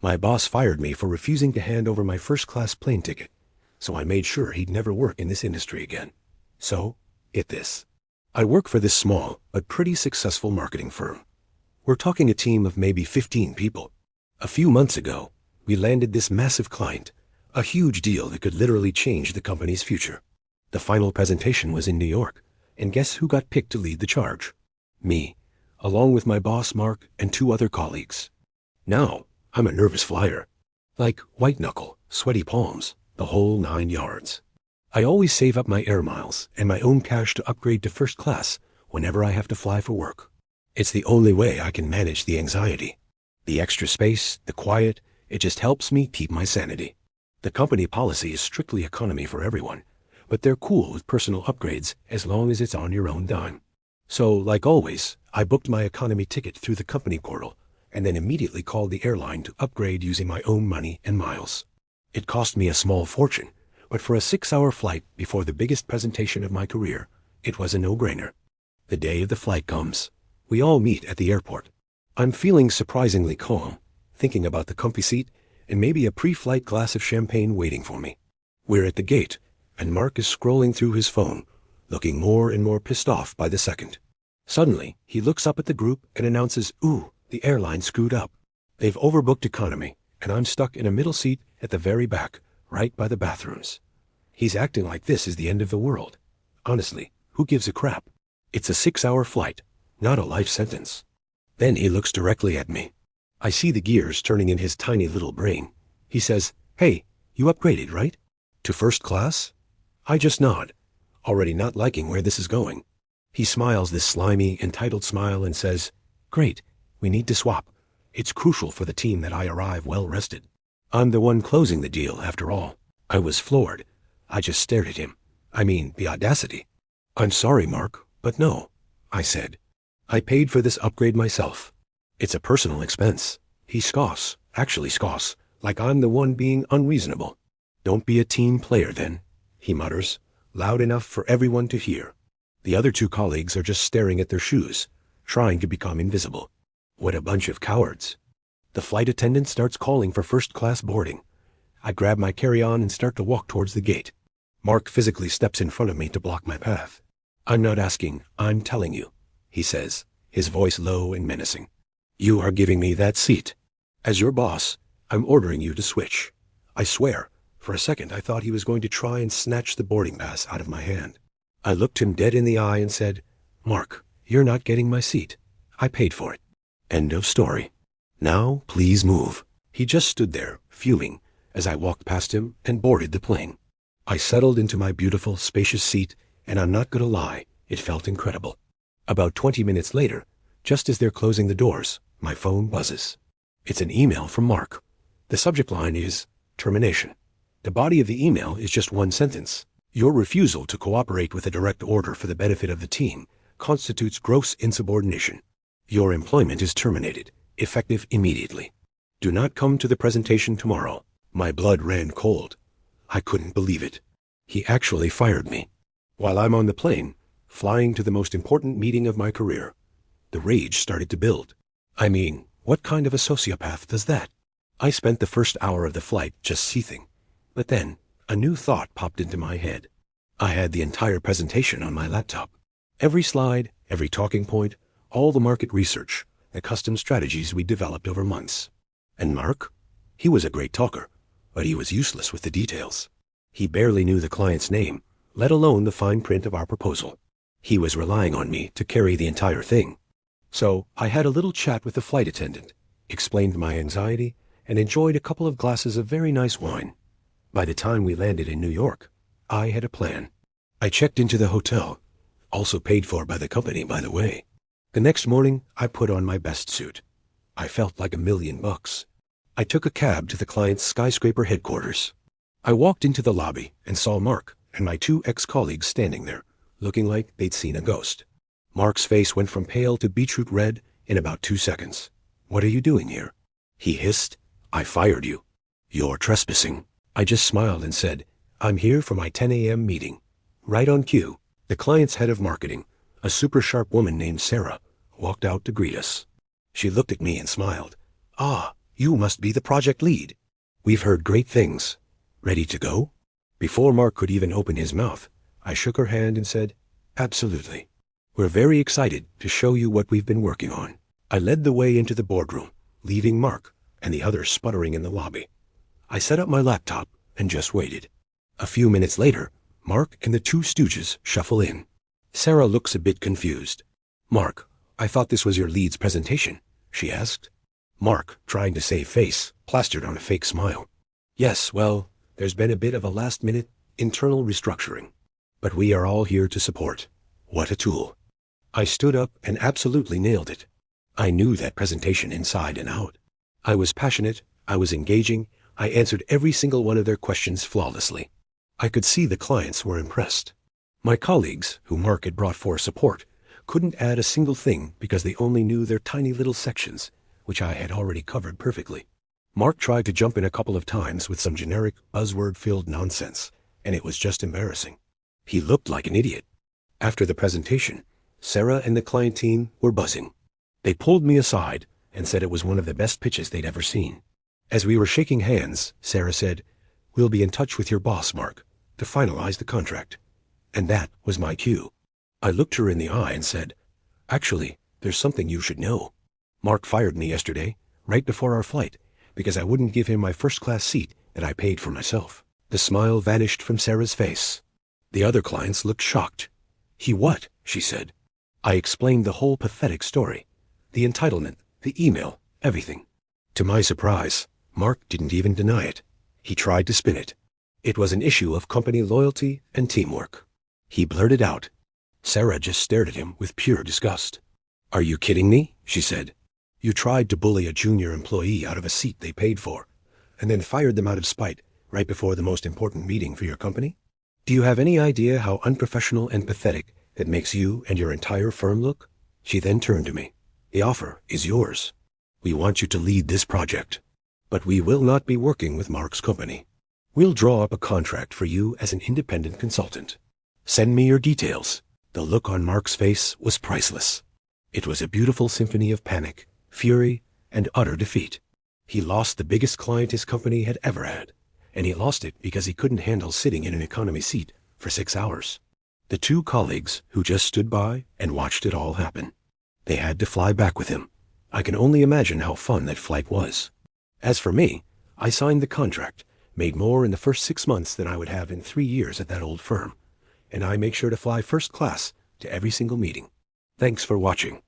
My boss fired me for refusing to hand over my first-class plane ticket, so I made sure he'd never work in this industry again. So, get this. I work for this small, but pretty successful marketing firm. We're talking a team of maybe 15 people. A few months ago, we landed this massive client, a huge deal that could literally change the company's future. The final presentation was in New York, and guess who got picked to lead the charge? Me, along with my boss Mark and 2 other colleagues. Now, I'm a nervous flyer. Like white knuckle, sweaty palms, the whole 9 yards. I always save up my air miles and my own cash to upgrade to first class whenever I have to fly for work. It's the only way I can manage the anxiety. The extra space, the quiet, it just helps me keep my sanity. The company policy is strictly economy for everyone, but they're cool with personal upgrades as long as it's on your own dime. So, like always, I booked my economy ticket through the company portal and then immediately called the airline to upgrade using my own money and miles. It cost me a small fortune, but for a 6-hour flight before the biggest presentation of my career, it was a no-brainer. The day of the flight comes. We all meet at the airport. I'm feeling surprisingly calm, thinking about the comfy seat and maybe a pre-flight glass of champagne waiting for me. We're at the gate, and Mark is scrolling through his phone, looking more and more pissed off by the second. Suddenly, he looks up at the group and announces, "Ooh, the airline screwed up. They've overbooked economy, and I'm stuck in a middle seat at the very back, right by the bathrooms." He's acting like this is the end of the world. Honestly, who gives a crap? It's a 6-hour flight, not a life sentence. Then he looks directly at me. I see the gears turning in his tiny little brain. He says, "Hey, you upgraded, right? To first class?" I just nod, already not liking where this is going. He smiles this slimy, entitled smile and says, "Great, we need to swap. It's crucial for the team that I arrive well rested." I'm the one closing the deal, after all. I was floored. I just stared at him. I mean, the audacity. "I'm sorry, Mark, but no," I said. "I paid for this upgrade myself. It's a personal expense." He scoffs, actually scoffs, like I'm the one being unreasonable. "Don't be a team player then," he mutters, loud enough for everyone to hear. The other 2 colleagues are just staring at their shoes, trying to become invisible. What a bunch of cowards. The flight attendant starts calling for first-class boarding. I grab my carry-on and start to walk towards the gate. Mark physically steps in front of me to block my path. "I'm not asking, I'm telling you," he says, his voice low and menacing. "You are giving me that seat. As your boss, I'm ordering you to switch." I swear, for a second I thought he was going to try and snatch the boarding pass out of my hand. I looked him dead in the eye and said, "Mark, you're not getting my seat. I paid for it. End of story. Now, please move." He just stood there, fuming, as I walked past him and boarded the plane. I settled into my beautiful, spacious seat, and I'm not gonna lie, it felt incredible. About 20 minutes later, just as they're closing the doors, my phone buzzes. It's an email from Mark. The subject line is termination. The body of the email is just one sentence. "Your refusal to cooperate with a direct order for the benefit of the team constitutes gross insubordination. Your employment is terminated, effective immediately. Do not come to the presentation tomorrow." My blood ran cold. I couldn't believe it. He actually fired me. While I'm on the plane, flying to the most important meeting of my career, the rage started to build. I mean, what kind of a sociopath does that? I spent the first hour of the flight just seething. But then, a new thought popped into my head. I had the entire presentation on my laptop. Every slide, every talking point, all the market research, the custom strategies we developed over months. And Mark? He was a great talker, but he was useless with the details. He barely knew the client's name, let alone the fine print of our proposal. He was relying on me to carry the entire thing. So I had a little chat with the flight attendant, explained my anxiety, and enjoyed a couple of glasses of very nice wine. By the time we landed in New York, I had a plan. I checked into the hotel, also paid for by the company, by the way. The next morning, I put on my best suit. I felt like $1,000,000. I took a cab to the client's skyscraper headquarters. I walked into the lobby and saw Mark and my 2 ex-colleagues standing there, looking like they'd seen a ghost. Mark's face went from pale to beetroot red in about 2 seconds. "What are you doing here?" he hissed. "I fired you. You're trespassing." I just smiled and said, "I'm here for my 10 a.m. meeting." Right on cue, the client's head of marketing, a super sharp woman named Sarah, walked out to greet us. She looked at me and smiled. "Ah, You must be the project lead. We've heard great things. Ready to go? Before Mark could even open his mouth, I shook her hand and said, absolutely. We're very excited to show you what we've been working on. I led the way into the boardroom, leaving Mark and the others sputtering in the lobby. I set up my laptop and just waited. A few minutes later, Mark and the two stooges shuffle in. Sarah looks a bit confused. Mark, I thought this was your lead's presentation, she asked. Mark, trying to save face, plastered on a fake smile. Yes, well, there's been a bit of a last-minute internal restructuring. But we are all here to support. What a tool. I stood up and absolutely nailed it. I knew that presentation inside and out. I was passionate, I was engaging, I answered every single one of their questions flawlessly. I could see the clients were impressed. My colleagues, who Mark had brought for support, couldn't add a single thing because they only knew their tiny little sections, which I had already covered perfectly. Mark tried to jump in a couple of times with some generic, buzzword-filled nonsense, and it was just embarrassing. He looked like an idiot. After the presentation, Sarah and the client team were buzzing. They pulled me aside and said it was one of the best pitches they'd ever seen. As we were shaking hands, Sarah said, "We'll be in touch with your boss, Mark, to finalize the contract." And that was my cue. I looked her in the eye and said, "Actually, there's something you should know. Mark fired me yesterday, right before our flight, because I wouldn't give him my first-class seat that I paid for myself." The smile vanished from Sarah's face. The other clients looked shocked. "He what?" she said. I explained the whole pathetic story. The entitlement, the email, everything. To my surprise, Mark didn't even deny it. He tried to spin it. It was an issue of company loyalty and teamwork. He blurted out. Sarah just stared at him with pure disgust. "Are you kidding me?" she said. "You tried to bully a junior employee out of a seat they paid for, and then fired them out of spite right before the most important meeting for your company? Do you have any idea how unprofessional and pathetic it makes you and your entire firm look?" She then turned to me. "The offer is yours. We want you to lead this project. But we will not be working with Mark's company. We'll draw up a contract for you as an independent consultant. Send me your details." The look on Mark's face was priceless. It was a beautiful symphony of panic, fury, and utter defeat. He lost the biggest client his company had ever had, and he lost it because he couldn't handle sitting in an economy seat for 6 hours. The two colleagues who just stood by and watched it all happen. They had to fly back with him. I can only imagine how fun that flight was. As for me, I signed the contract, made more in the first 6 months than I would have in 3 years at that old firm, and I make sure to fly first class to every single meeting. Thanks for watching.